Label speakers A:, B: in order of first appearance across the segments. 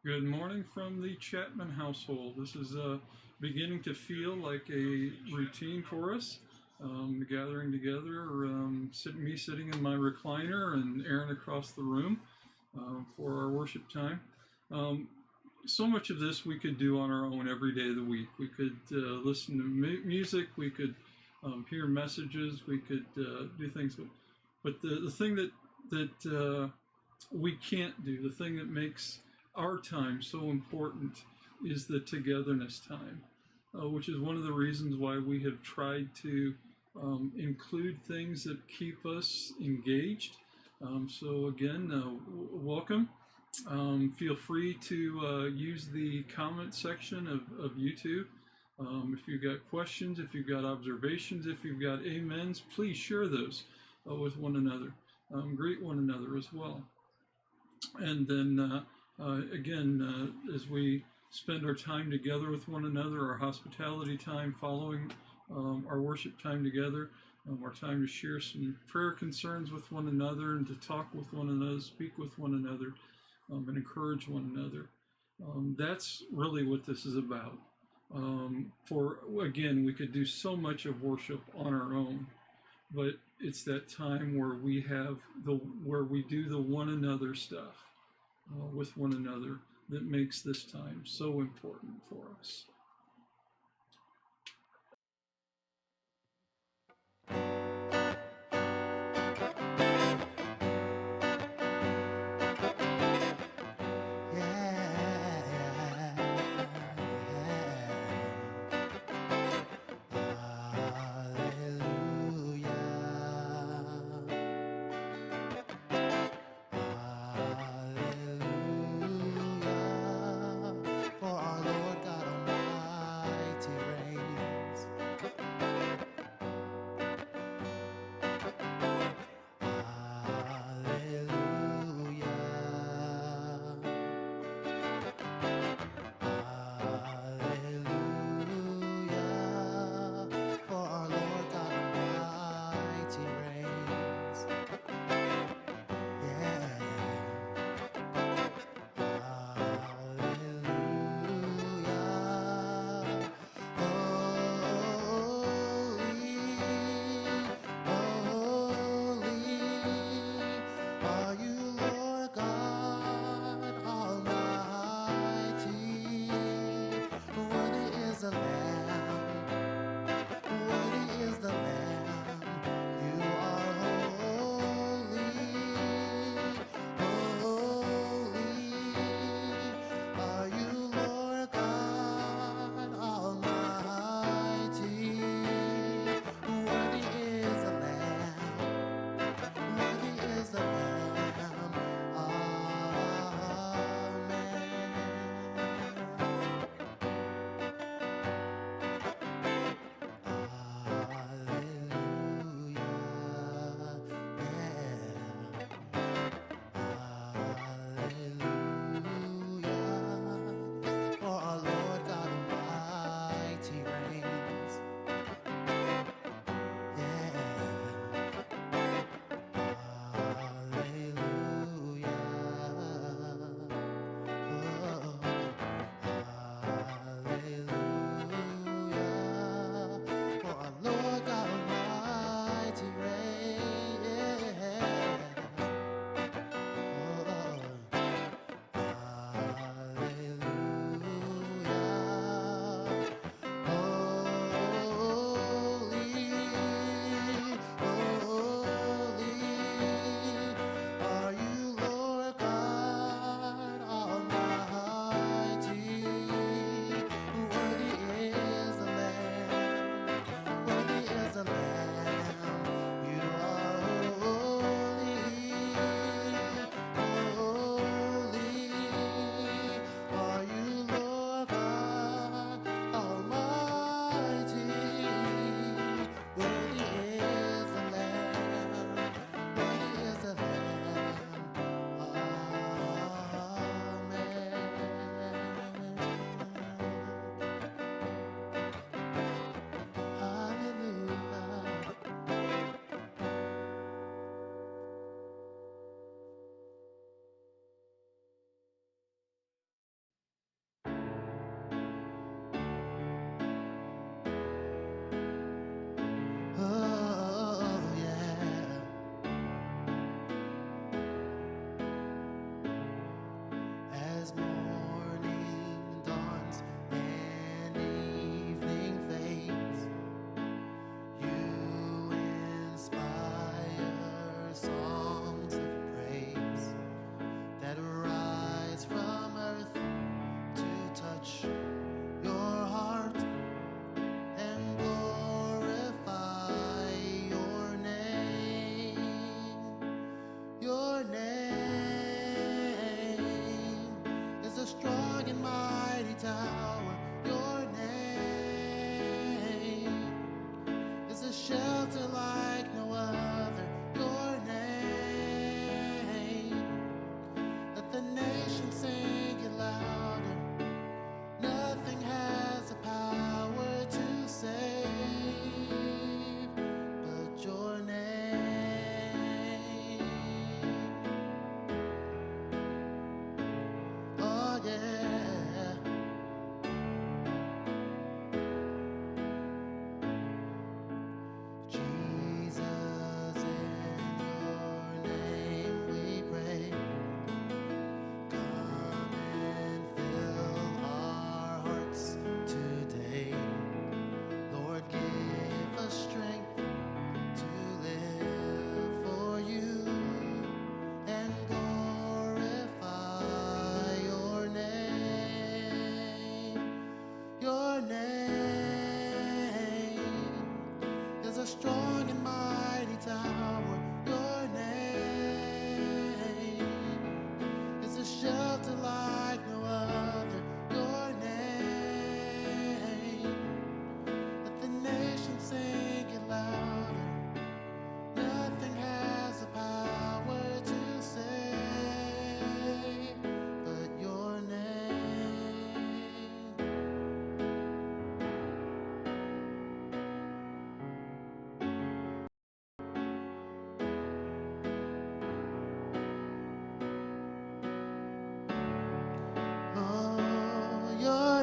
A: Good morning from the Chapman household. This is beginning to feel like a routine for us. Gathering together, sitting in my recliner and Aaron across the room for our worship time. So much of this we could do on our own every day of the week. We could listen to music, we could hear messages, we could do things. But the thing that we can't do, the thing that makes our time so important, is the togetherness time, which is one of the reasons why we have tried to include things that keep us engaged. So again, welcome. Feel free to use the comment section of YouTube. If you've got questions, if you've got observations, if you've got amens, please share those with one another. Greet one another as well. And then again, as we spend our time together with one another, our hospitality time following our worship time together, our time to share some prayer concerns with one another and to talk with one another, speak with one another, and encourage one another. That's really what this is about. For again, we could do so much of worship on our own, but it's that time where we do the one another stuff with one another that makes this time so important for us.
B: For our Lord God Almighty.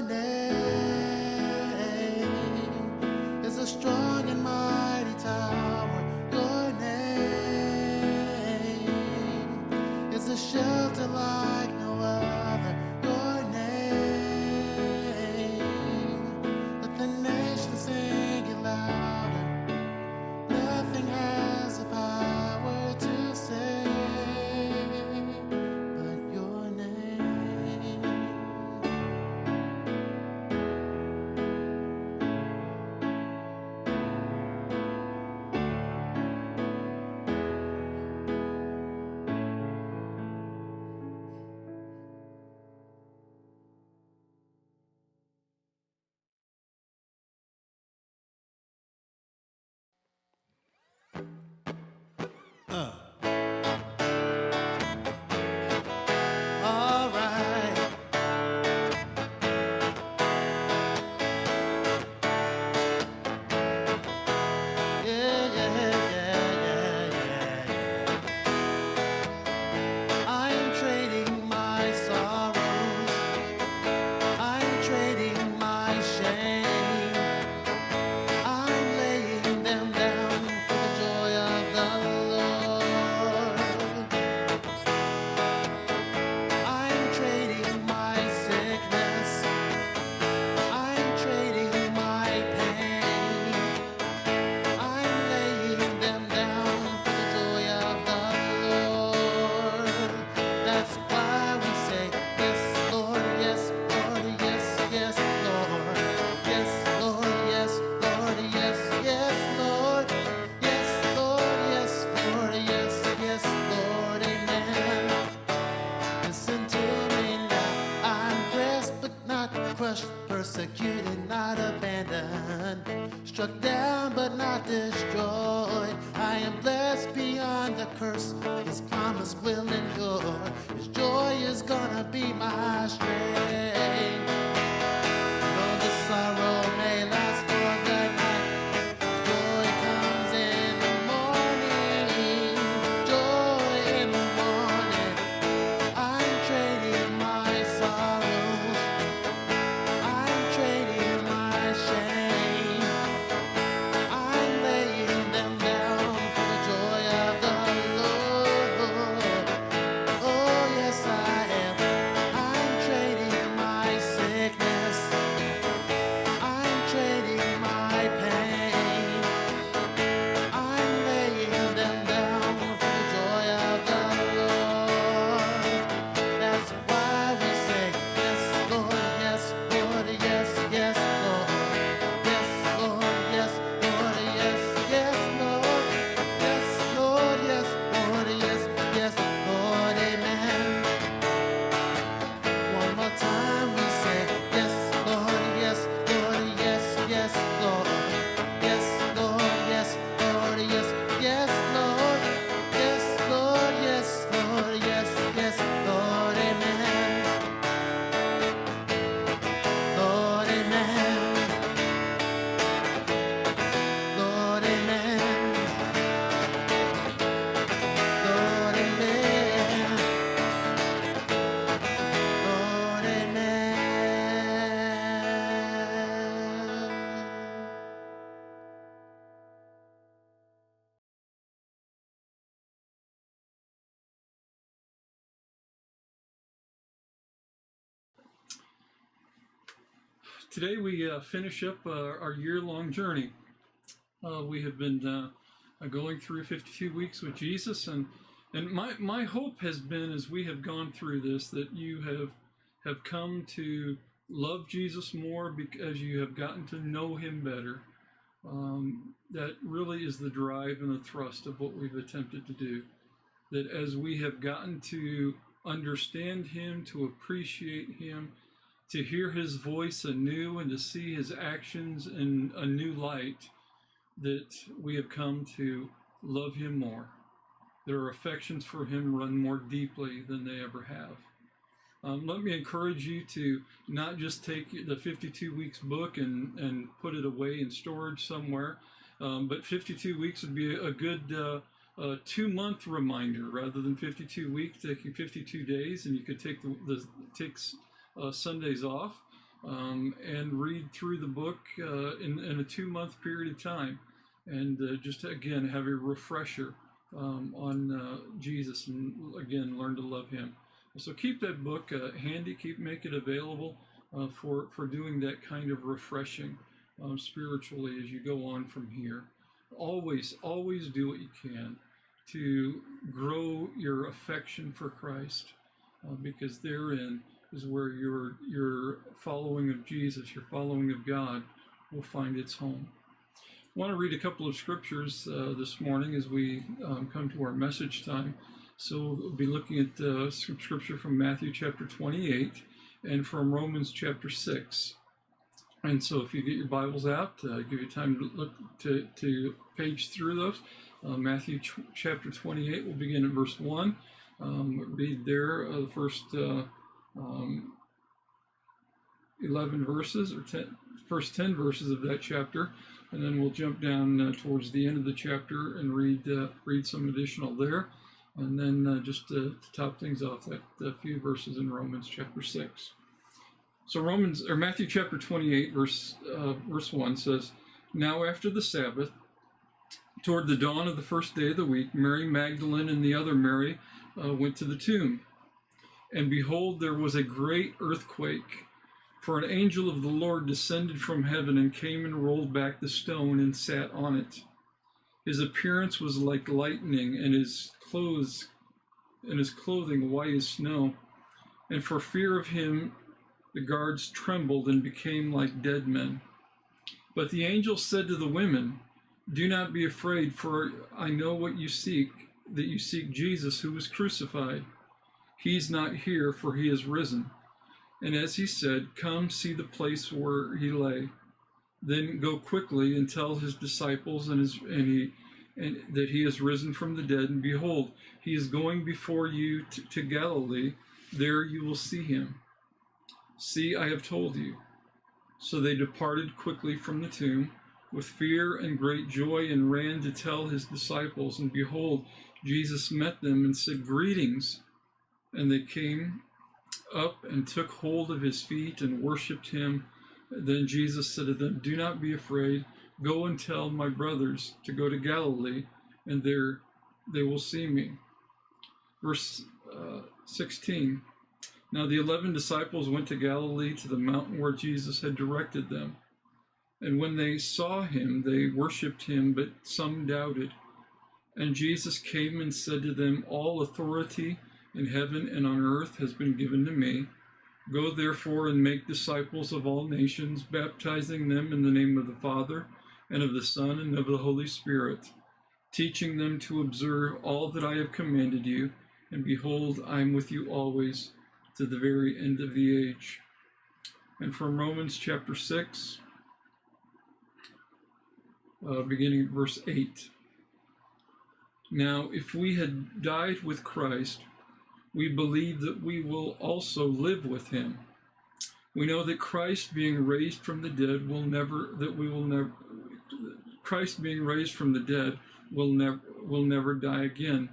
B: name is a strong and mighty tower. Your name is a shelter like no other. Your name, let the nations sing it louder. Nothing has the power to save but your name. All right. Yeah, yeah, yeah, yeah, yeah. I'm trading my sorrows. I'm trading my shame. I'm laying them down for the joy of the Lord. I'm trading my sickness. I'm trading my pain. I'm laying them down for the joy of the Lord. That's why we say, yes, Lord, yes, Lord, yes, yes, Lord. Yes, Lord, yes, Lord, yes, yes, Lord. Yes, Lord, yes, Lord, yes, yes, Lord, amen. Listen to me now. I'm pressed but not crushed, persecuted, not abandoned, struck down but not destroyed. I am blessed beyond the curse. His promise will endure. His joy is gonna be my strength. Though the sorrow may last for the night, joy comes in the morning. Joy in the morning. I'm trading my sorrows. I'm trading my shame. I'm laying them down for the joy of the Lord. Oh, yes, I am. I'm trading my sickness. I'm trading my pain. I'm laying them down for the joy of the Lord. That's why we say, yes, Lord, yes, Lord, yes, yes, Lord. Yes, Lord, yes, Lord, yes, yes, Lord. Yes, Lord, yes, Lord, yes, yes, Lord, amen. One more time we say, yes, Lord, yes, Lord, yes, yes, Lord. Yes, Lord, yes, Lord, yes, yes, Lord. Yes, Lord, yes, Lord, yes, yes, Lord, amen. Lord, amen. Lord, amen. Lord, amen. Lord, amen.
A: Today we finish up our year-long journey. We have been going through 52 weeks with Jesus, and my hope has been, as we have gone through this, that you have come to love Jesus more because you have gotten to know him better. That really is the drive and the thrust of what we've attempted to do. That as we have gotten to understand him, to appreciate him, to hear his voice anew, and to see his actions in a new light, that we have come to love him more. Their affections for him run more deeply than they ever have. Let me encourage you to not just take the 52 weeks book and put it away in storage somewhere, but 52 weeks would be a good 2-month reminder rather than 52 weeks, taking 52 days, and you could take take Sundays off. and read through the book in a 2-month period of time, and just again have a refresher on Jesus, and again learn to love Him. So keep that book handy. Make it available for doing that kind of refreshing spiritually as you go on from here. Always do what you can to grow your affection for Christ, because therein is where your following of Jesus, your following of God, will find its home. I want to read a couple of scriptures this morning as we come to our message time. So we'll be looking at scripture from Matthew chapter 28 and from Romans chapter 6. And so if you get your Bibles out, give you time to look to page through those. Matthew chapter 28, we'll begin at verse 1. Read there the first 11 verses, or first 10 verses of that chapter, and then we'll jump down towards the end of the chapter and read some additional there, and then just to top things off, that few verses in Romans chapter 6. So Matthew chapter 28, verse 1 says, "Now after the Sabbath, toward the dawn of the first day of the week, Mary Magdalene and the other Mary went to the tomb. And behold, there was a great earthquake, for an angel of the Lord descended from heaven and came and rolled back the stone and sat on it. His appearance was like lightning, and his clothing white as snow. And for fear of him, the guards trembled and became like dead men. But the angel said to the women, 'Do not be afraid, for I know what you seek, that you seek Jesus who was crucified. He's not here, for he is risen. And as he said, come see the place where he lay. Then go quickly and tell his disciples and that he is risen from the dead. And behold, he is going before you to Galilee. There you will see him. See, I have told you.' So they departed quickly from the tomb with fear and great joy, and ran to tell his disciples. And behold, Jesus met them and said, 'Greetings.' And they came up and took hold of his feet and worshipped him. Then Jesus said to them, 'Do not be afraid. Go and tell my brothers to go to Galilee, and there they will see me.'" Verse 16. "Now the 11 disciples went to Galilee, to the mountain where Jesus had directed them. And when they saw him, they worshipped him, but some doubted. And Jesus came and said to them, 'All authority in heaven and on earth has been given to me. Go therefore and make disciples of all nations, baptizing them in the name of the Father and of the Son and of the Holy Spirit, teaching them to observe all that I have commanded you. And behold, I am with you always to the very end of the age.'" And from Romans chapter 6, beginning at verse 8. "Now, if we had died with Christ, we believe that we will also live with him. We know that Christ being raised from the dead will never die again.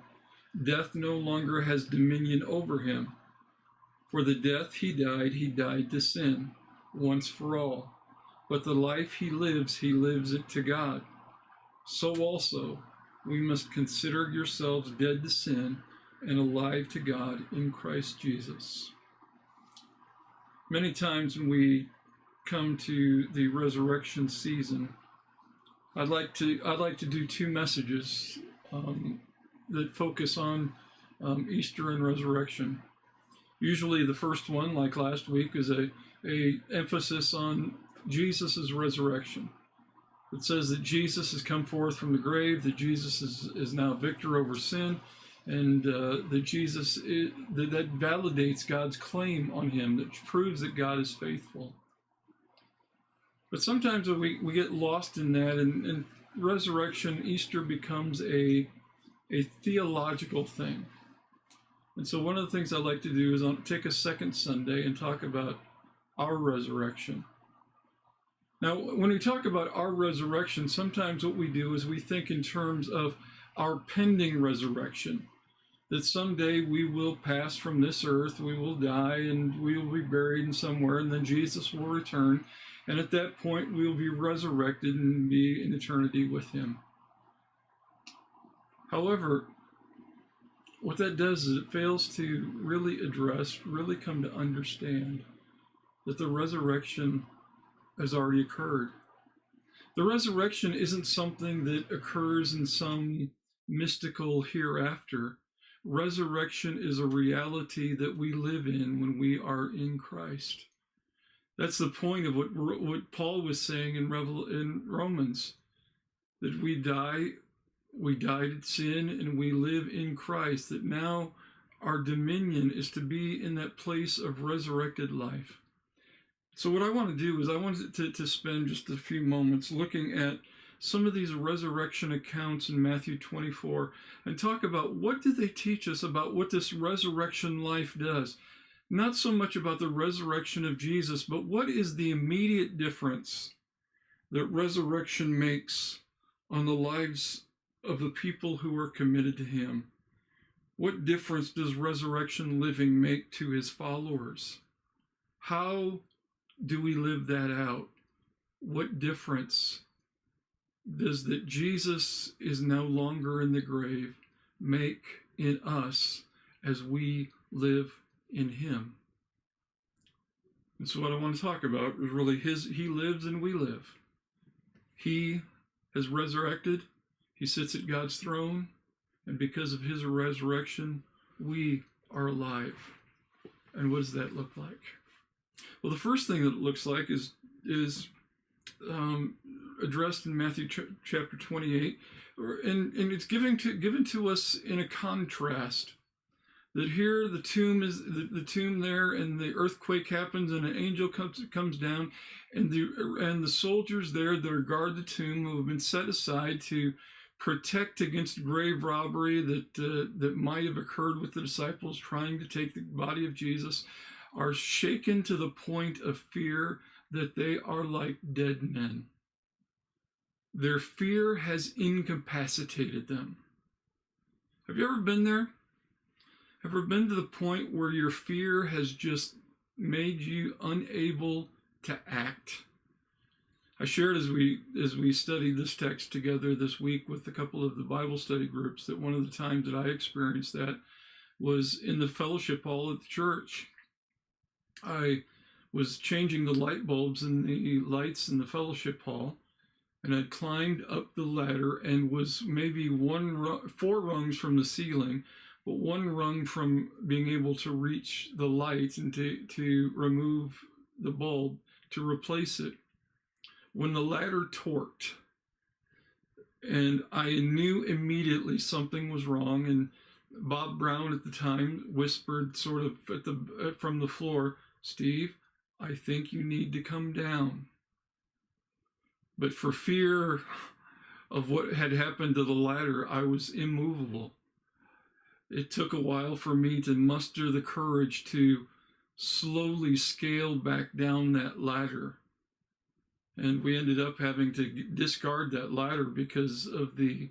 A: Death no longer has dominion over him. For the death he died to sin, once for all. But the life he lives it to God. So also, we must consider yourselves dead to sin and alive to God in Christ Jesus." Many times when we come to the resurrection season, I'd like to do 2 messages that focus on Easter and resurrection. Usually the first one, like last week, is a emphasis on Jesus' resurrection. It says that Jesus has come forth from the grave, that Jesus is now victor over sin, and that Jesus that validates God's claim on him, that proves that God is faithful. But sometimes we get lost in that, and resurrection, Easter becomes a theological thing. And so one of the things I like to do is take a second Sunday and talk about our resurrection. Now, when we talk about our resurrection, sometimes what we do is we think in terms of our pending resurrection, that someday we will pass from this earth, we will die, and we will be buried in somewhere, and then Jesus will return. And at that point, we will be resurrected and be in eternity with him. However, what that does is it fails to really address, really come to understand that the resurrection has already occurred. The resurrection isn't something that occurs in some mystical hereafter. Resurrection is a reality that we live in when we are in Christ. That's the point of what Paul was saying in Romans, that we died in sin and we live in Christ, that now our dominion is to be in that place of resurrected life. So what I want to do is I want to spend just a few moments looking at some of these resurrection accounts in Matthew 24 and talk about what did they teach us about what this resurrection life does. Not so much about the resurrection of Jesus, but what is the immediate difference that resurrection makes on the lives of the people who are committed to him? What difference does resurrection living make to his followers? How do we live that out? What difference does that Jesus is no longer in the grave make in us as we live in him? And so what I want to talk about is really he lives and we live. He has resurrected. He sits at God's throne. And because of his resurrection, we are alive. And what does that look like? Well, the first thing that it looks like is addressed in Matthew chapter 28, and it's given to us in a contrast. That here the tomb is the tomb there, and the earthquake happens, and an angel comes down, and the soldiers there that guard the tomb, who have been set aside to protect against grave robbery that might have occurred with the disciples trying to take the body of Jesus, are shaken to the point of fear that they are like dead men. Their fear has incapacitated them. Have you ever been there? Ever been to the point where your fear has just made you unable to act? I shared as we studied this text together this week with a couple of the Bible study groups that one of the times that I experienced that was in the fellowship hall at the church. I was changing the light bulbs in the lights in the fellowship hall, and I'd climbed up the ladder and was maybe 4 rungs from the ceiling, but 1 rung from being able to reach the light and to remove the bulb to replace it, when the ladder torqued. And I knew immediately something was wrong, and Bob Brown at the time whispered sort of from the floor, "Steve, I think you need to come down." But for fear of what had happened to the ladder, I was immovable. It took a while for me to muster the courage to slowly scale back down that ladder. And we ended up having to discard that ladder because of the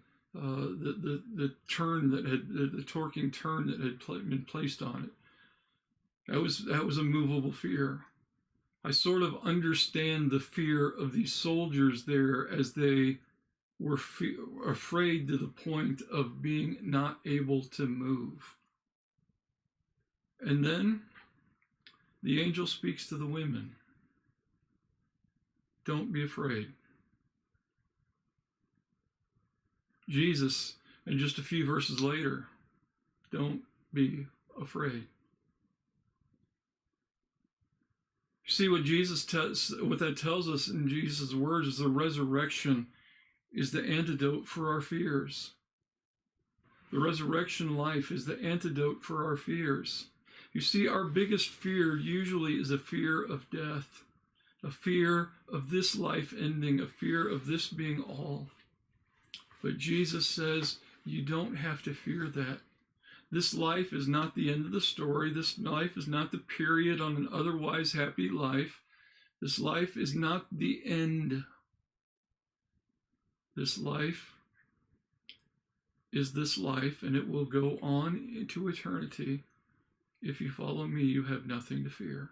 A: turn the torquing turn that had been placed on it. That was a movable fear. I sort of understand the fear of these soldiers there as they were afraid to the point of being not able to move. And then the angel speaks to the women. Don't be afraid. Jesus, and just a few verses later, don't be afraid. You see, what that tells us in Jesus' words is the resurrection is the antidote for our fears. The resurrection life is the antidote for our fears. You see, our biggest fear usually is a fear of death, a fear of this life ending, a fear of this being all. But Jesus says, you don't have to fear that. This life is not the end of the story. This life is not the period on an otherwise happy life. This life is not the end. This life is this life, and it will go on into eternity. If you follow me, you have nothing to fear.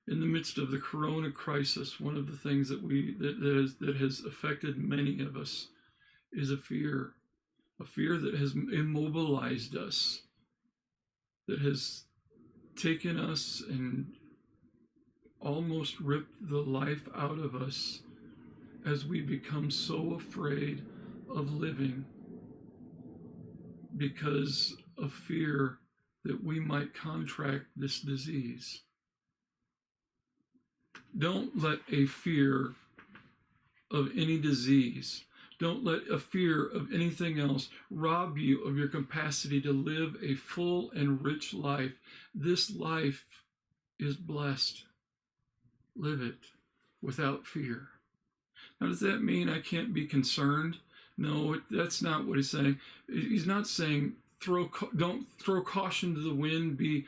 A: In the midst of the corona crisis, one of the things that has affected many of us is a fear that has immobilized us, that has taken us and almost ripped the life out of us as we become so afraid of living because of fear that we might contract this disease. Don't let a fear of any disease, don't let a fear of anything else rob you of your capacity to live a full and rich life. This life is blessed. Live it without fear. Now, does that mean I can't be concerned? No, that's not what he's saying. He's not saying don't throw caution to the wind, be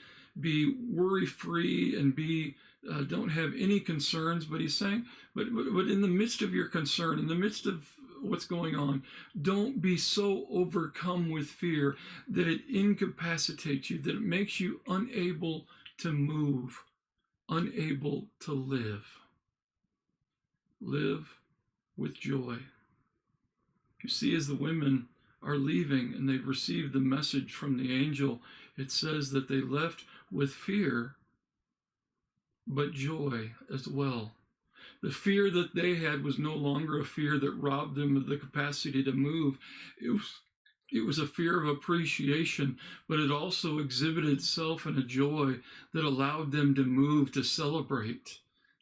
A: worry-free, and don't have any concerns. But he's saying, but in the midst of your concern, in the midst of what's going on, don't be so overcome with fear that it incapacitates you, that it makes you unable to move, unable to live. Live with joy. You see, as the women are leaving and they've received the message from the angel, it says that they left with fear, but joy as well. The fear that they had was no longer a fear that robbed them of the capacity to move. It was a fear of appreciation, but it also exhibited itself in a joy that allowed them to move, to celebrate,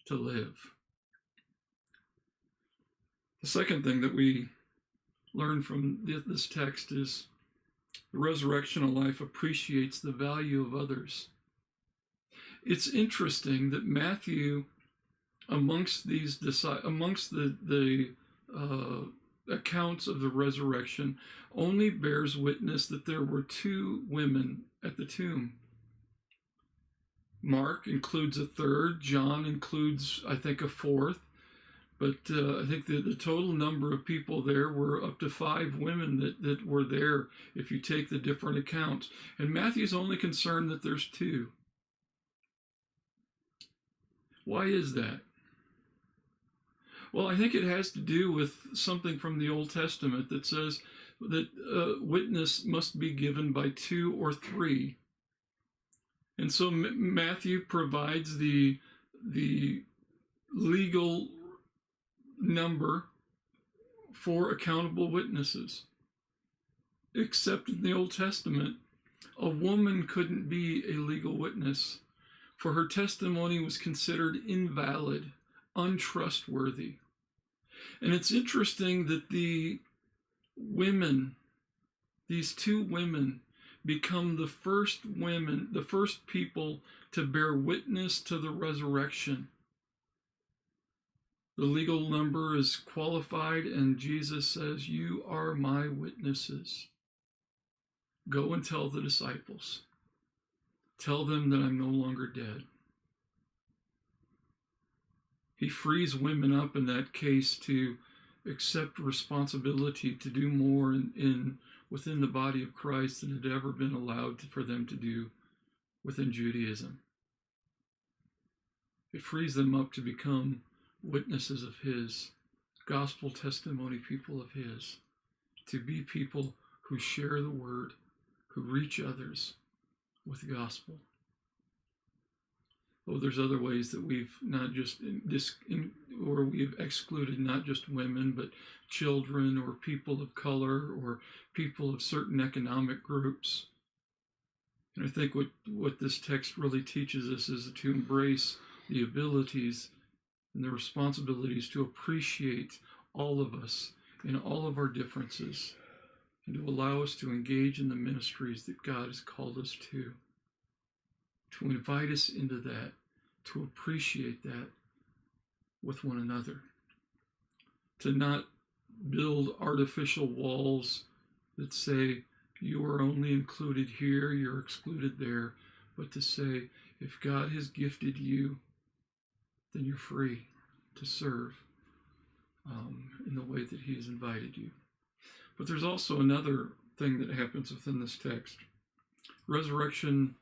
A: to live. The second thing that we learn from this text is the resurrectional life appreciates the value of others. It's interesting that Matthew, amongst the accounts of the resurrection, only bears witness that there were 2 women at the tomb. Mark includes a third. John includes, I think, a fourth. But I think the total number of people there were up to 5 women that were there, if you take the different accounts. And Matthew's only concerned that there's 2. Why is that? Well, I think it has to do with something from the Old Testament that says that witness must be given by 2 or 3. And so Matthew provides the legal number for accountable witnesses. Except in the Old Testament, a woman couldn't be a legal witness, for her testimony was considered invalid, untrustworthy. And it's interesting that the women, these 2 women, become the first people to bear witness to the resurrection. The legal number is qualified, and Jesus says, "You are my witnesses. Go and tell the disciples. Tell them that I'm no longer dead." He frees women up in that case to accept responsibility to do more within the body of Christ than had ever been allowed for them to do within Judaism. It frees them up to become witnesses of his, gospel testimony people of his, to be people who share the word, who reach others with the gospel. Oh, there's other ways that we've not just or we've excluded not just women, but children or people of color or people of certain economic groups. And I think what this text really teaches us is to embrace the abilities and the responsibilities to appreciate all of us in all of our differences, and to allow us to engage in the ministries that God has called us to invite us into that, to appreciate that with one another, to not build artificial walls that say you are only included here, you're excluded there, but to say if God has gifted you, then you're free to serve in the way that he has invited you. But there's also another thing that happens within this text. Resurrection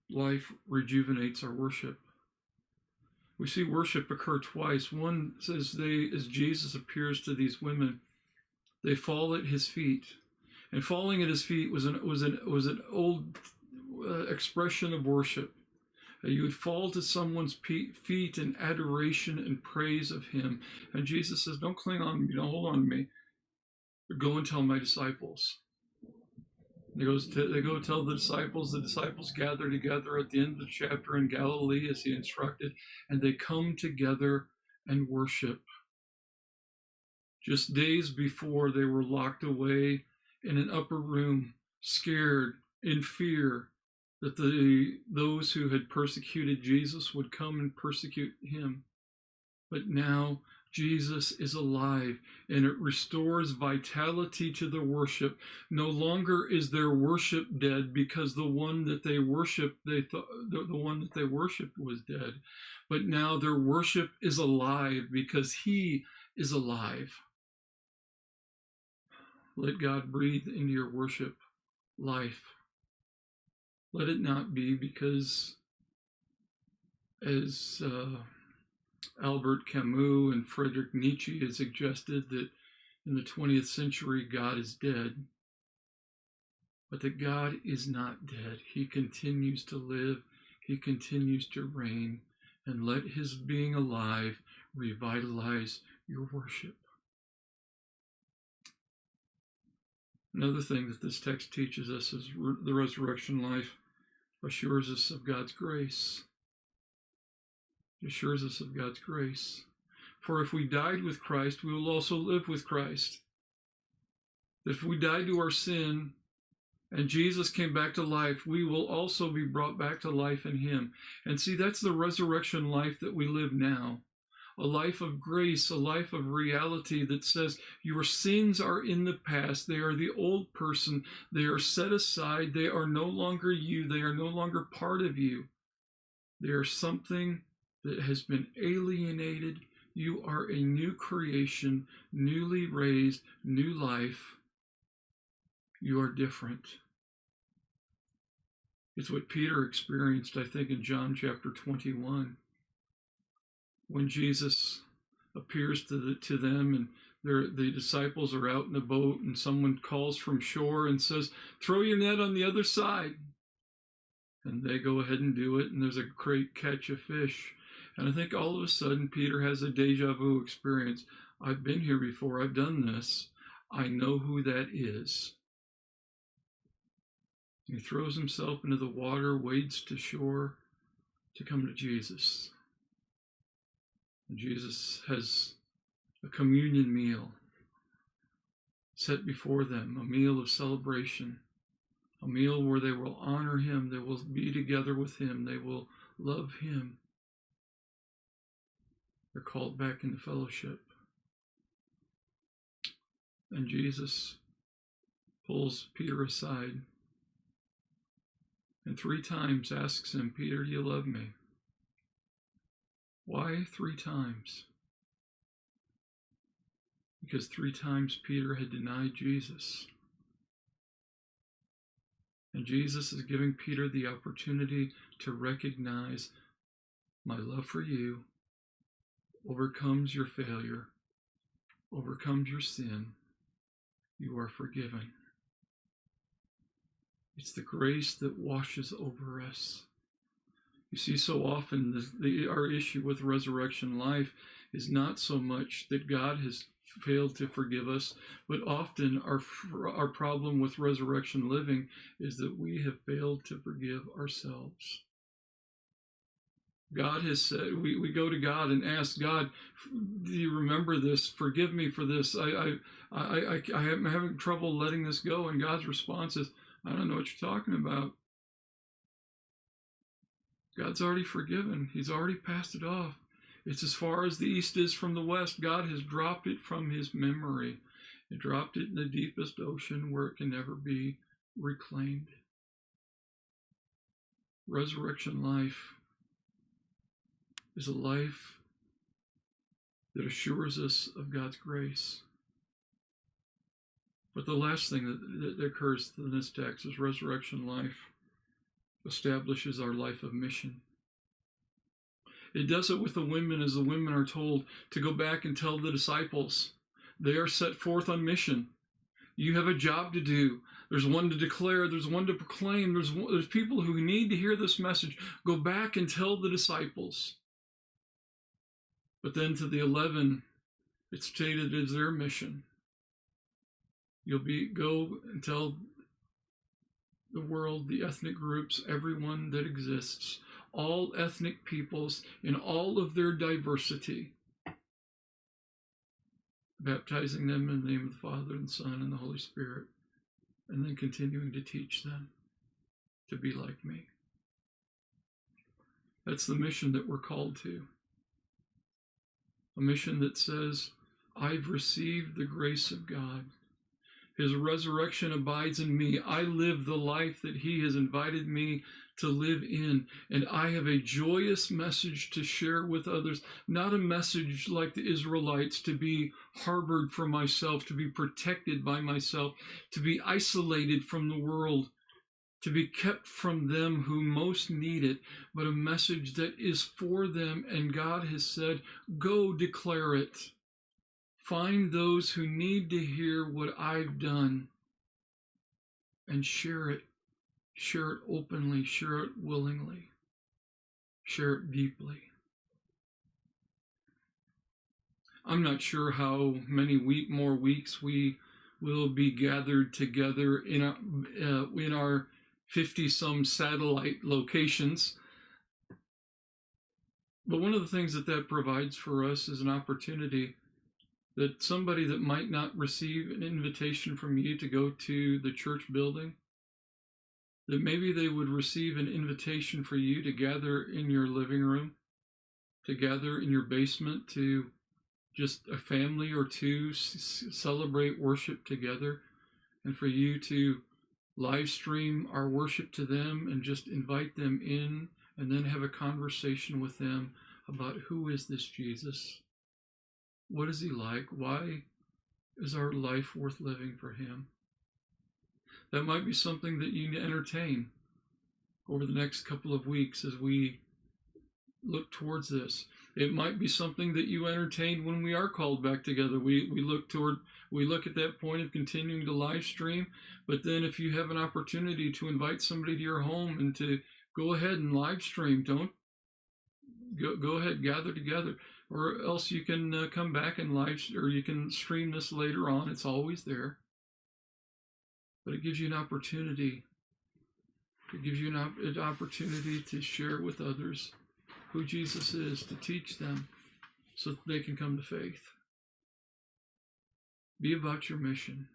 A: life rejuvenates our worship. We see worship occur twice. One says as Jesus appears to these women, they fall at his feet. And falling at his feet was an old expression of worship. You would fall to someone's feet in adoration and praise of him. And Jesus says, don't cling on me, don't hold on to me, but go and tell my disciples. They go tell the disciples gather together at the end of the chapter in Galilee as he instructed, and they come together and worship. Just days before, they were locked away in an upper room, scared, in fear that those who had persecuted Jesus would come and persecute him. But now Jesus is alive, and it restores vitality to the worship. No longer is their worship dead because the one that they worshiped, the one that they worshiped was dead. But now their worship is alive because he is alive. Let God breathe into your worship life. Let it not be because, as Albert Camus and Friedrich Nietzsche had suggested, that in the 20th century God is dead, but that God is not dead. He continues to live. He continues to reign. And let his being alive revitalize your worship. Another thing that this text teaches us is the resurrection life assures us of God's grace. It assures us of God's grace. For if we died with Christ, we will also live with Christ. If we died to our sin and Jesus came back to life, we will also be brought back to life in him. And see, that's the resurrection life that we live now. A life of grace, a life of reality that says your sins are in the past. They are the old person. They are set aside. They are no longer you. They are no longer part of you. They are something that has been alienated. You are a new creation, newly raised, new life. You are different. It's what Peter experienced, I think, in John chapter 21. When Jesus appears to them and the disciples are out in the boat and someone calls from shore and says, throw your net on the other side. And they go ahead and do it, and there's a great catch of fish. And I think all of a sudden Peter has a deja vu experience. I've been here before. I've done this. I know who that is. He throws himself into the water, wades to shore to come to Jesus. And Jesus has a communion meal set before them, a meal of celebration, a meal where they will honor him, they will be together with him, they will love him. They're called back into fellowship. And Jesus pulls Peter aside and 3 times asks him, Peter, do you love me? Why 3 times? Because 3 times Peter had denied Jesus. And Jesus is giving Peter the opportunity to recognize my love for you overcomes your failure, overcomes your sin. You are forgiven. It's the grace that washes over us. You see, so often our issue with resurrection life is not so much that God has failed to forgive us, but often our problem with resurrection living is that we have failed to forgive ourselves. God has said, we go to God and ask God, do you remember this? Forgive me for this. I'm having trouble letting this go. And God's response is, I don't know what you're talking about. God's already forgiven. He's already passed it off. It's as far as the east is from the west. God has dropped it from his memory. He dropped it in the deepest ocean where it can never be reclaimed. Resurrection life is a life that assures us of God's grace. But the last thing that occurs in this text is resurrection life establishes our life of mission. It does it with the women, as the women are told to go back and tell the disciples. They are set forth on mission. You have a job to do. There's one to declare. There's one to proclaim. There's people who need to hear this message. Go back and tell the disciples. But then to the 11, it's stated as their mission. Go and tell the world, the ethnic groups, everyone that exists, all ethnic peoples in all of their diversity, baptizing them in the name of the Father and the Son and the Holy Spirit, and then continuing to teach them to be like me. That's the mission that we're called to. A mission that says, I've received the grace of God. His resurrection abides in me. I live the life that he has invited me to live in. And I have a joyous message to share with others, not a message like the Israelites to be harbored for myself, to be protected by myself, to be isolated from the world, to be kept from them who most need it, but a message that is for them. And God has said, go declare it. Find those who need to hear what I've done and share it. Share it openly, share it willingly, share it deeply. I'm not sure how many more weeks we will be gathered together in our 50-some satellite locations. But one of the things that provides for us is an opportunity that somebody that might not receive an invitation from you to go to the church building, that maybe they would receive an invitation for you to gather in your living room, to gather in your basement, to just a family or two celebrate worship together, and for you to live stream our worship to them and just invite them in and then have a conversation with them about who is this Jesus? What is he like? Why is our life worth living for him? That might be something that you entertain over the next couple of weeks as we look towards this. It might be something that you entertain when we are called back together. We look at that point of continuing to live stream, but then if you have an opportunity to invite somebody to your home and to go ahead and live stream, go ahead, gather together. Or else you can come back and you can stream this later on. It's always there. But it gives you an opportunity. It gives you an opportunity to share with others who Jesus is, to teach them so that they can come to faith. Be about your mission.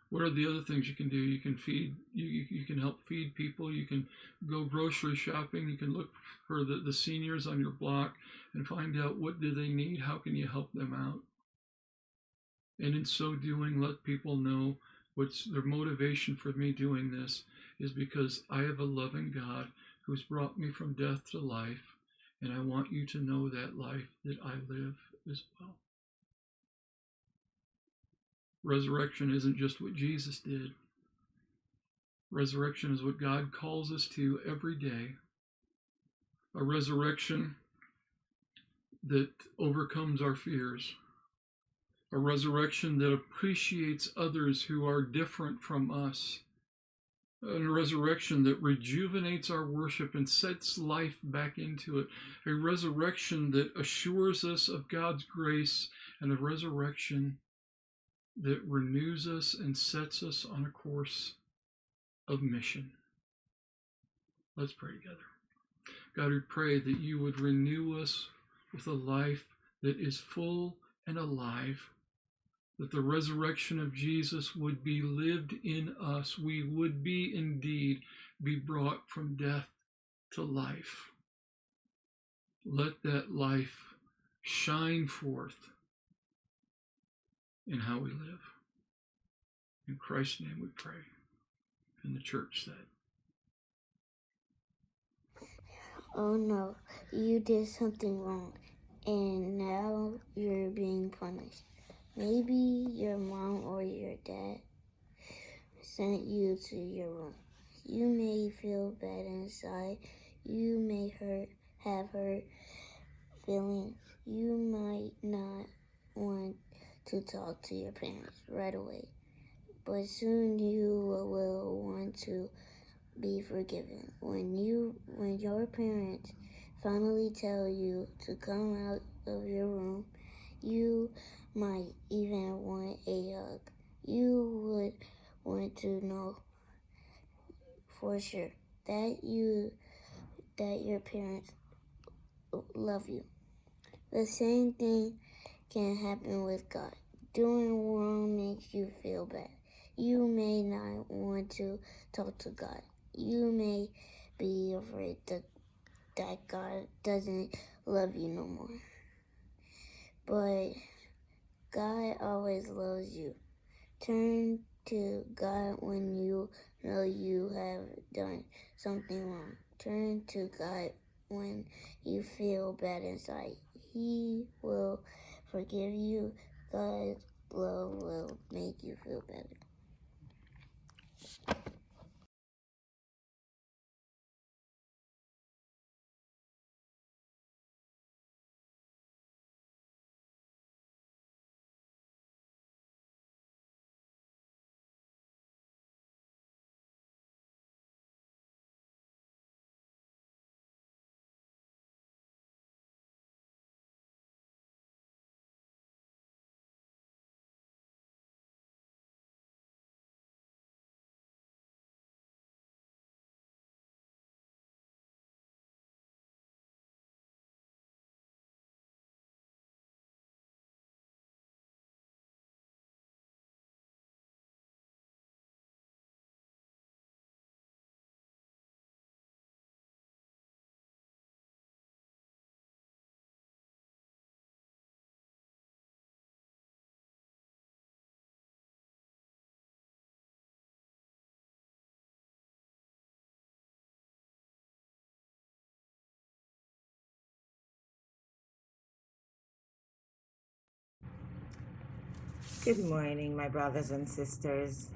A: What are the other things you can do? You can feed. You can help feed people. You can go grocery shopping. You can look for the seniors on your block and find out what do they need. How can you help them out? And in so doing, let people know what's their motivation for me doing this is because I have a loving God who's brought me from death to life, and I want you to know that life that I live as well. Resurrection isn't just what Jesus did. Resurrection is what God calls us to every day. A resurrection that overcomes our fears. A resurrection that appreciates others who are different from us. A resurrection that rejuvenates our worship and sets life back into it. A resurrection that assures us of God's grace, and a resurrection that renews us and sets us on a course of mission. Let's pray together. God, we pray that you would renew us with a life that is full and alive, that the resurrection of Jesus would be lived in us. We would be indeed be brought from death to life. Let that life shine forth in how we live. In Christ's name we pray. And the church said,
C: "Oh no, you did something wrong, and now you're being punished." Maybe your mom or your dad sent you to your room. You may feel bad inside. You may have hurt feelings. You might not want to talk to your parents right away, but soon you will want to be forgiven. When your parents finally tell you to come out of your room, you might even want a hug. You would want to know for sure that your parents love you. The same thing can happen with God. Doing wrong makes you feel bad. You may not want to talk to God. You may be afraid that God doesn't love you no more. But God always loves you. Turn to God when you know you have done something wrong. Turn to God when you feel bad inside. He will forgive you. God's love will make you feel better.
D: Good morning, my brothers and sisters.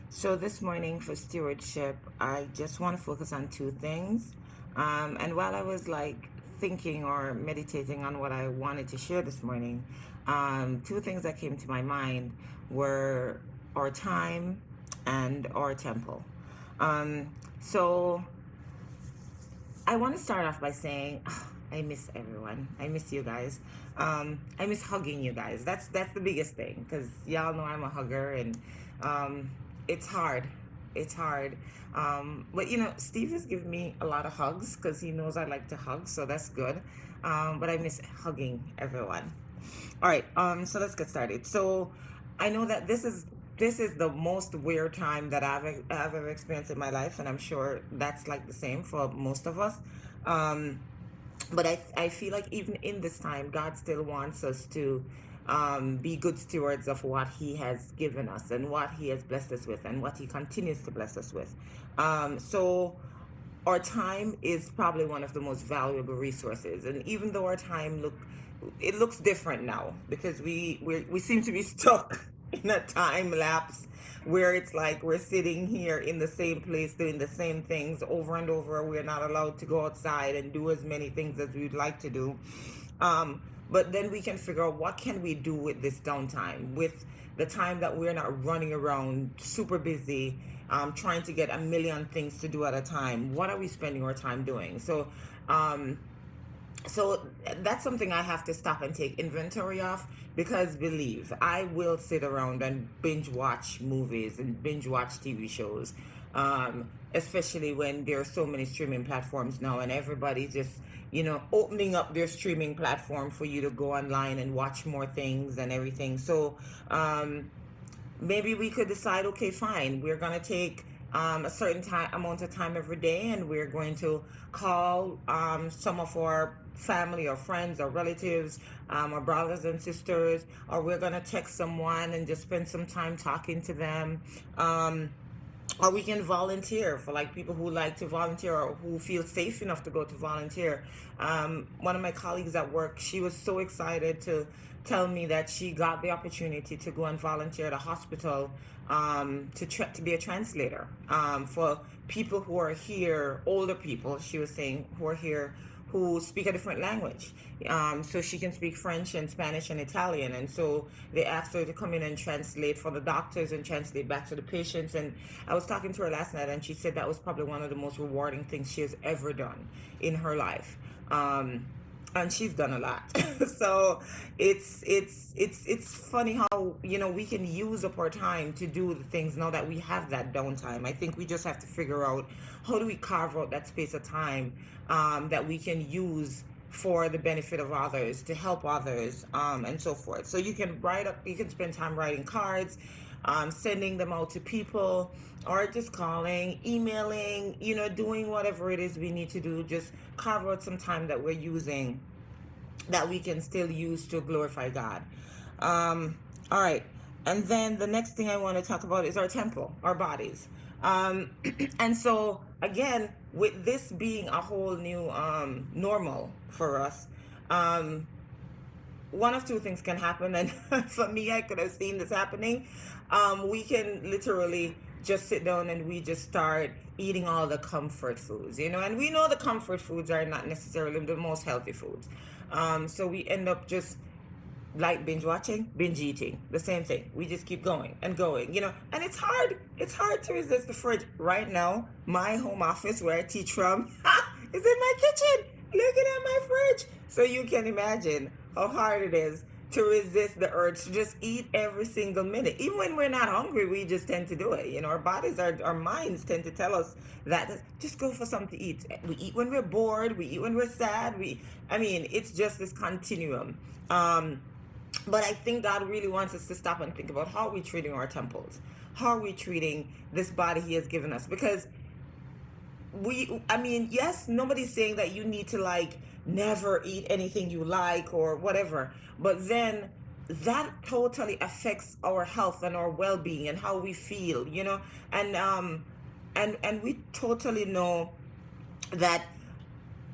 D: So this morning for stewardship, I just want to focus on two things. And while I was thinking or meditating on what I wanted to share this morning, two things that came to my mind were our time and our temple. So I want to start off by saying, I miss everyone. I miss you guys. I miss hugging you guys. That's the biggest thing, because y'all know I'm a hugger, and it's hard. It's hard. But Steve has given me a lot of hugs because he knows I like to hug, so that's good. But I miss hugging everyone. All right. So let's get started. So I know that this is the most weird time that I've ever experienced in my life, and I'm sure that's the same for most of us. But I feel like even in this time, God still wants us to be good stewards of what He has given us and what He has blessed us with and what He continues to bless us with. So our time is probably one of the most valuable resources, and even though our time looks different now, because we seem to be stuck in a time lapse where it's like we're sitting here in the same place doing the same things over and over. We're not allowed to go outside and do as many things as we'd like to do. But then we can figure out what can we do with this downtime, with the time that we're not running around super busy, trying to get a million things to do at a time. What are we spending our time doing? So that's something I have to stop and take inventory of, because believe, I will sit around and binge watch movies and binge watch TV shows, especially when there are so many streaming platforms now, and everybody's just opening up their streaming platform for you to go online and watch more things and everything. So maybe we could decide, okay, fine, we're gonna take a certain amount of time every day, and we're going to call some of our family or friends or relatives, or brothers and sisters, or we're going to text someone and just spend some time talking to them. or we can volunteer for like people who like to volunteer or who feel safe enough to go to volunteer. One of my colleagues at work, she was so excited to tell me that she got the opportunity to go and volunteer at a hospital, to be a translator, for people who are here, older people, she was saying, who are here who speak a different language. So she can speak French and Spanish and Italian. And so they asked her to come in and translate for the doctors and translate back to the patients. And I was talking to her last night, and she said that was probably one of the most rewarding things she has ever done in her life. And she's done a lot. So it's funny how, you know, we can use up our time to do the things now that we have that downtime. I think we just have to figure out, how do we carve out that space of time, that we can use for the benefit of others, to help others, and so forth. So you can you can spend time writing cards, sending them out to people, or just calling, emailing, you know, doing whatever it is we need to do. Just carve out some time that we're using, that we can still use to glorify God. All right. And then the next thing I want to talk about is our temple, our bodies. And so again, with this being a whole new normal for us, one of two things can happen. And for me, I could have seen this happening. We can literally just sit down and we just start eating all the comfort foods, you know, and we know the comfort foods are not necessarily the most healthy foods. So we end up just like binge eating, the same thing. We just keep going and going, you know, and it's hard to resist the fridge. Right now, my home office where I teach from is in my kitchen, looking at my fridge. So you can imagine how hard it is to resist the urge to just eat every single minute. Even when we're not hungry, we just tend to do it. You know, our minds tend to tell us that just go for something to eat. We eat when we're bored, we eat when we're sad, it's just this continuum. But I think God really wants us to stop and think about, how are we treating our temples? How are we treating this body He has given us? Because yes, nobody's saying that you need to like never eat anything you like or whatever, but then that totally affects our health and our well-being and how we feel, you know, and we totally know that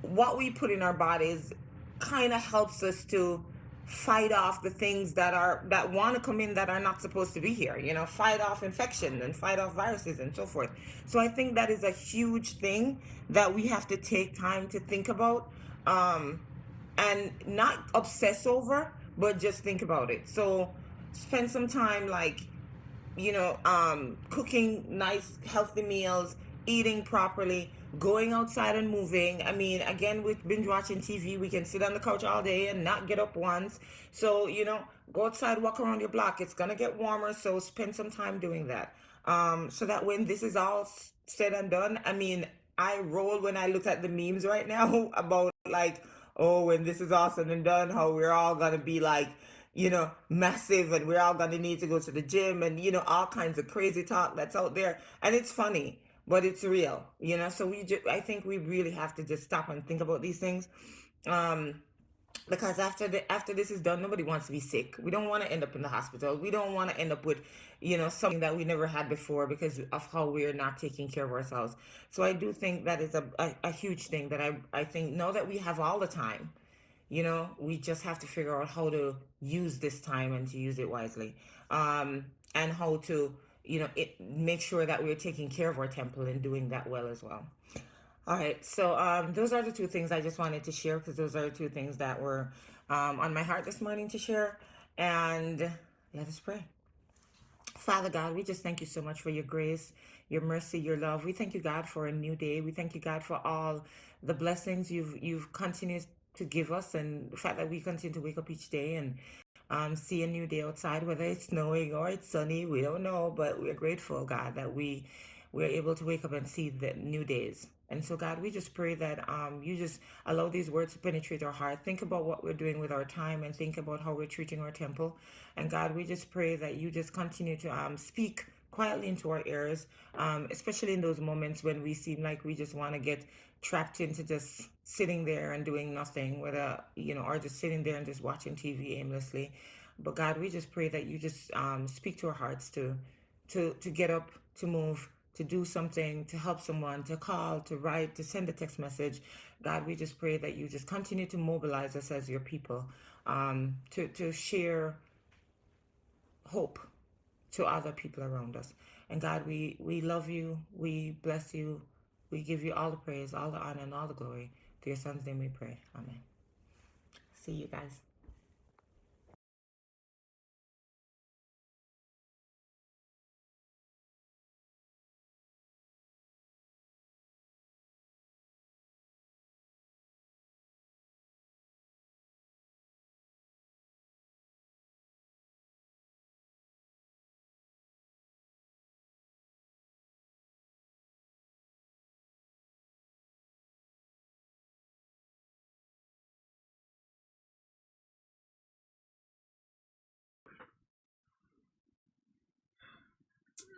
D: what we put in our bodies kind of helps us to fight off the things that want to come in that are not supposed to be here, you know, fight off infection and fight off viruses and so forth. So I think that is a huge thing that we have to take time to think about, and not obsess over, but just think about it. So spend some time, like, you know, cooking nice healthy meals, eating properly, going outside and moving. I mean, again, with binge watching TV, we can sit on the couch all day and not get up once. So, you know, go outside, walk around your block. It's gonna get warmer, so spend some time doing that, so that when this is all said and done, I mean, I roll when I look at the memes right now about like, oh, when this is all said and done, how we're all gonna be like, you know, massive, and we're all gonna need to go to the gym, and, you know, all kinds of crazy talk that's out there. And it's funny, but it's real, you know. So I think we really have to just stop and think about these things, because after this is done, nobody wants to be sick. We don't want to end up in the hospital. We don't want to end up with, you know, something that we never had before because of how we're not taking care of ourselves. So I do think that is a huge thing that I think, now that we have all the time, you know, we just have to figure out how to use this time and to use it wisely, and how to, you know, make sure that we're taking care of our temple and doing that well as well. All right, so those are the two things I just wanted to share, because those are the two things that were on my heart this morning to share. And let us pray. Father God, we just thank you so much for your grace, your mercy, your love. We thank you, God, for a new day. We thank you, God, for all the blessings you've continued to give us, and the fact that we continue to wake up each day and see a new day outside, whether it's snowing or it's sunny, we don't know, but we're grateful, God, that we're able to wake up and see the new days. And so, God, we just pray that you just allow these words to penetrate our heart. Think about what we're doing with our time, and think about how we're treating our temple. And God, we just pray that you just continue to speak quietly into our ears, especially in those moments when we seem like we just want to get trapped into just sitting there and doing nothing, whether, you know, or just sitting there and just watching TV aimlessly. But God, we just pray that you just speak to our hearts to get up, to move, to do something, to help someone, to call, to write, to send a text message. God, we just pray that you just continue to mobilize us as your people, to share hope to other people around us. And God, we love you, we bless you, we give you all the praise, all the honor, and all the glory. To your son's name we pray. Amen. See you guys.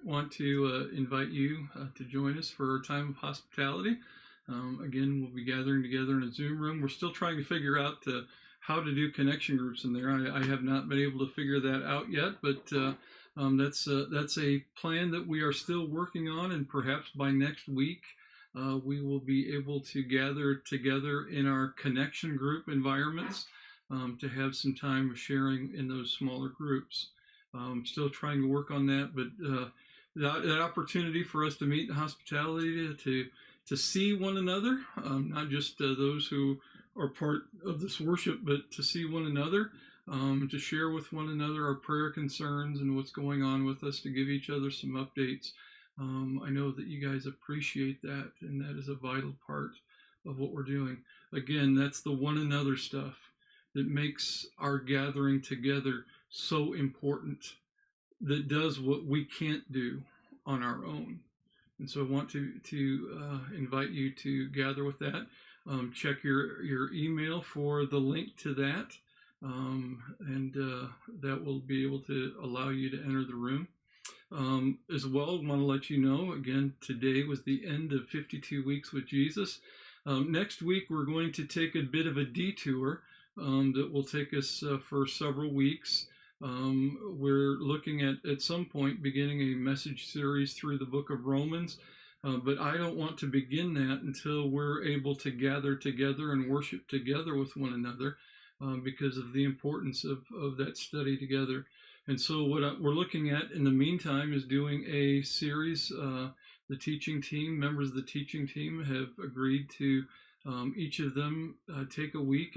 A: Want to invite you to join us for our time of hospitality. Again, we'll be gathering together in a Zoom room. We're still trying to figure out how to do connection groups in there. I have not been able to figure that out yet, but that's a plan that we are still working on, and perhaps by next week we will be able to gather together in our connection group environments to have some time of sharing in those smaller groups. Still trying to work on that, but that opportunity for us to meet in hospitality, to see one another, not just those who are part of this worship, but to see one another, to share with one another our prayer concerns and what's going on with us, to give each other some updates. I know that you guys appreciate that, and that is a vital part of what we're doing. Again, that's the one another stuff that makes our gathering together so important, that does what we can't do on our own. And so I want to invite you to gather with that. Check your email for the link to that, and that will be able to allow you to enter the room. As well, I want to let you know, again, today was the end of 52 weeks with Jesus. Next week, we're going to take a bit of a detour that will take us for several weeks. We're looking at some point beginning a message series through the book of Romans, but I don't want to begin that until we're able to gather together and worship together with one another, because of the importance of that study together. And so what we're looking at in the meantime is doing a series. The teaching team, members of the teaching team have agreed to each of them take a week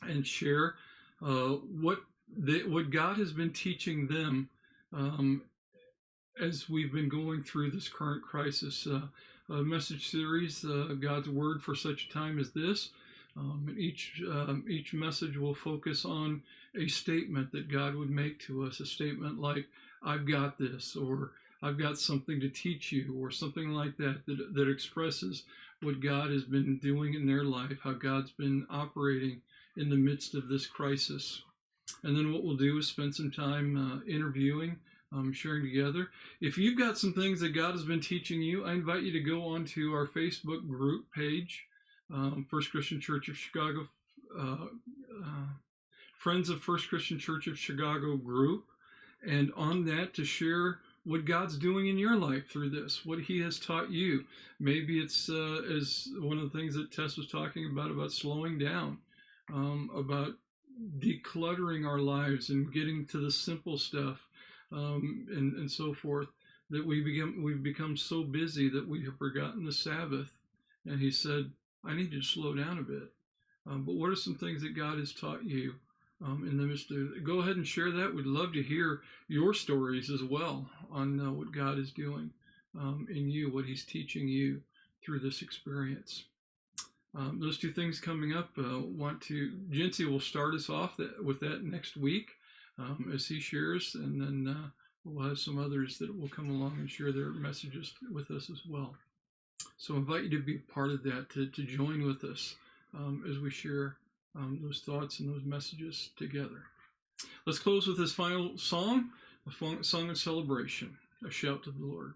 A: and share what God has been teaching them as we've been going through this current crisis. A message series, God's Word for such a time as this. And each message will focus on a statement that God would make to us, a statement like, I've got this, or I've got something to teach you, or something like that expresses what God has been doing in their life, how God's been operating in the midst of this crisis. And then what we'll do is spend some time interviewing, sharing together. If you've got some things that God has been teaching you, I invite you to go onto our Facebook group page, First Christian Church of Chicago, Friends of First Christian Church of Chicago group, and on that to share what God's doing in your life through this, what He has taught you. Maybe it's as one of the things that Tess was talking about slowing down, about decluttering our lives and getting to the simple stuff, and so forth, that we've become so busy that we have forgotten the Sabbath. And He said, I need you to slow down a bit. But what are some things that God has taught you in the midst of it? Go ahead and share that. We'd love to hear your stories as well on what God is doing in you, what He's teaching you through this experience. Those two things coming up. Gincy will start us off with that next week as he shares, and then we'll have some others that will come along and share their messages with us as well. So I invite you to be a part of that, to join with us as we share those thoughts and those messages together. Let's close with this final song, a song of celebration, a shout to the Lord.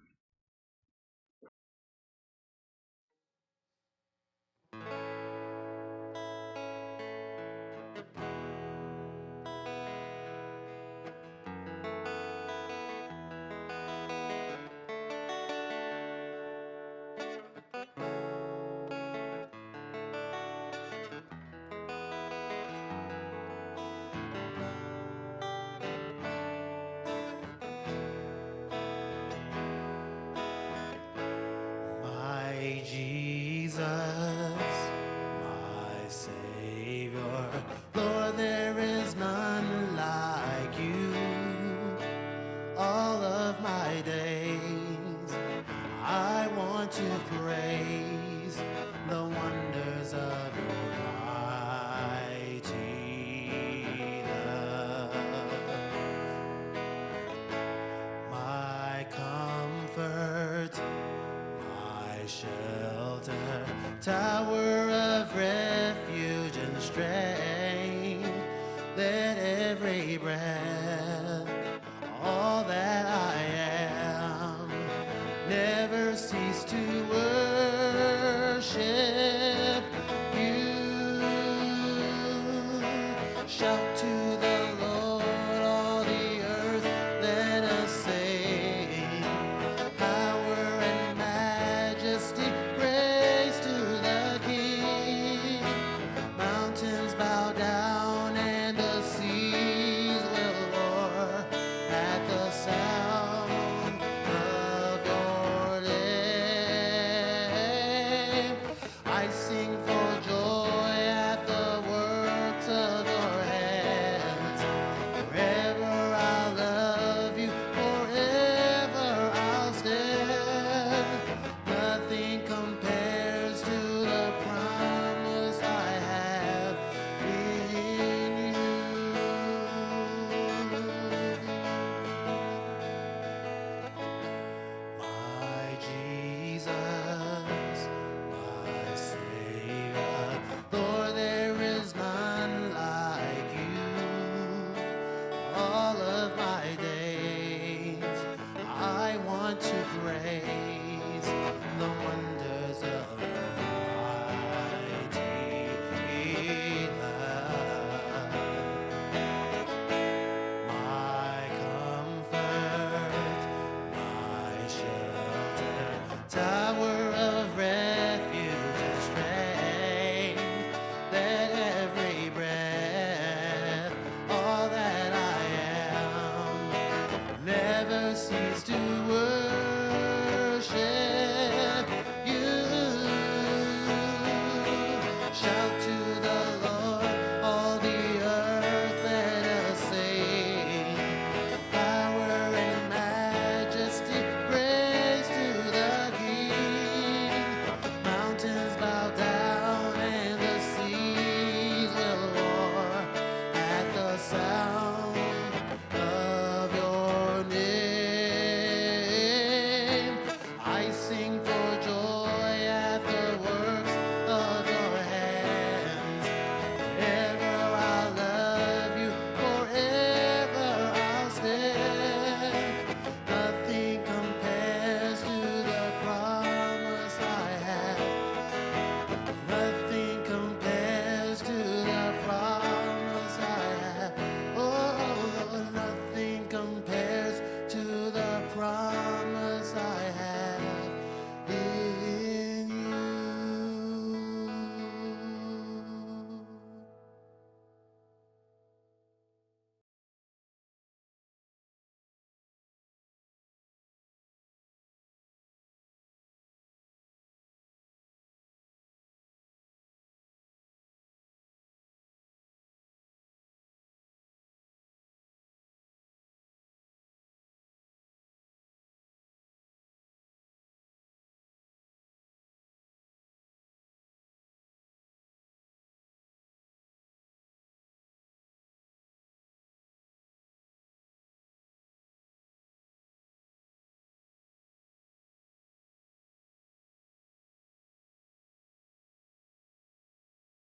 B: want to praise the wonders of your mighty love. My comfort, my shelter, tower of refuge and strength. Let every breath, all that I am, never cease to worship you. Shout to the Lord, all the earth, let us sing. Power and majesty, praise to the King. Mountains bow down and the seas will roar at the sound of your name. I sing for joy at the works of your hands. Forever I'll love you, forever I'll stand. Nothing compares to the promise I have in you. My Jesus, my Savior, Lord, there is none like you. All of my days, I want to praise the wonders of your mighty love. My comfort, my shelter, tower of refuge and strength. Let every breath, all that I am, never cease to worship you. Shout to the Lord, all the earth, let us sing. Power and majesty, praise to the King. Mountains bow down and the seas will roar at the sound of your name. I sing for